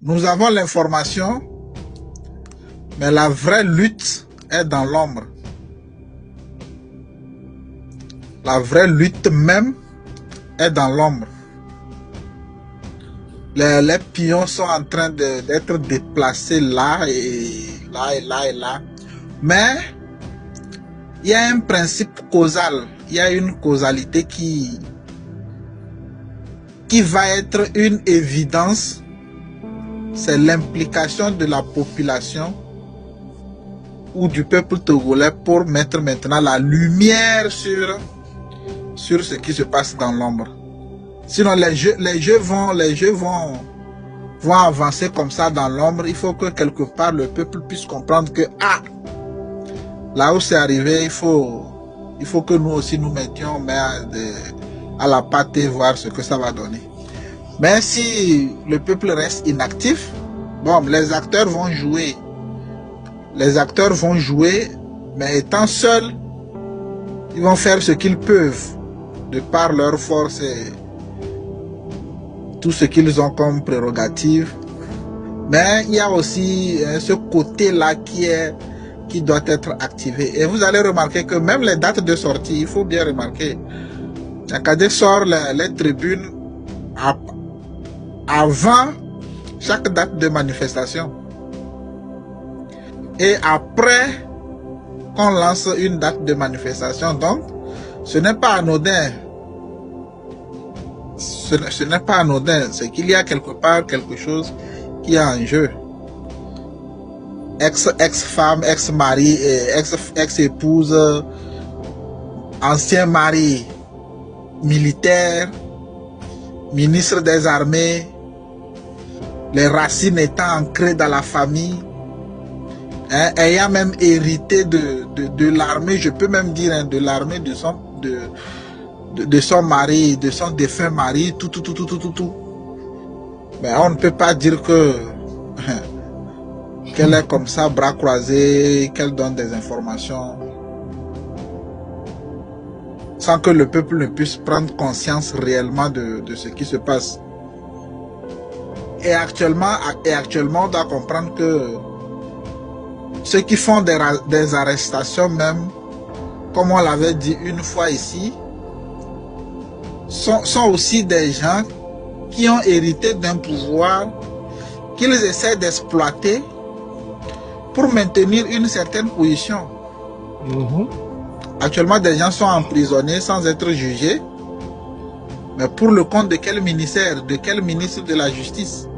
Nous avons l'information, mais la vraie lutte est dans l'ombre. La vraie lutte même est dans l'ombre. Les pions sont en train d'être déplacés là et là et là et là. Mais il y a un principe causal. Il y a une causalité qui va être une évidence. C'est l'implication de la population ou du peuple togolais pour mettre maintenant la lumière sur ce qui se passe dans l'ombre. Sinon les jeux vont avancer comme ça dans l'ombre. Il faut que quelque part le peuple puisse comprendre que là où c'est arrivé, il faut que nous aussi nous mettions à la pâte et voir ce que ça va donner. Mais si le peuple reste inactif, bon, les acteurs vont jouer. Les acteurs vont jouer, mais étant seuls, ils vont faire ce qu'ils peuvent de par leur force et tout ce qu'ils ont comme prérogative. Mais il y a aussi ce côté-là qui doit être activé. Et vous allez remarquer que même les dates de sortie, il faut bien remarquer. Akadé sort les tribunes avant chaque date de manifestation. Et après qu'on lance une date de manifestation. Donc, ce n'est pas anodin. Ce n'est pas anodin. C'est qu'il y a quelque part quelque chose qui est en jeu. Ex-femme, ex-mari, ex-épouse, ancien mari, militaire, ministre des armées, les racines étant ancrées dans la famille, ayant même hérité de l'armée, je peux même dire de l'armée de son mari, de son défunt mari, tout. Mais on ne peut pas dire que qu'elle est comme ça, bras croisés, qu'elle donne des informations sans que le peuple ne puisse prendre conscience réellement de ce qui se passe. Et actuellement, on doit comprendre que ceux qui font des arrestations même, comme on l'avait dit une fois ici, sont aussi des gens qui ont hérité d'un pouvoir qu'ils essaient d'exploiter pour maintenir une certaine position. Actuellement, des gens sont emprisonnés sans être jugés. Mais pour le compte de quel ministère, de quel ministre de la Justice?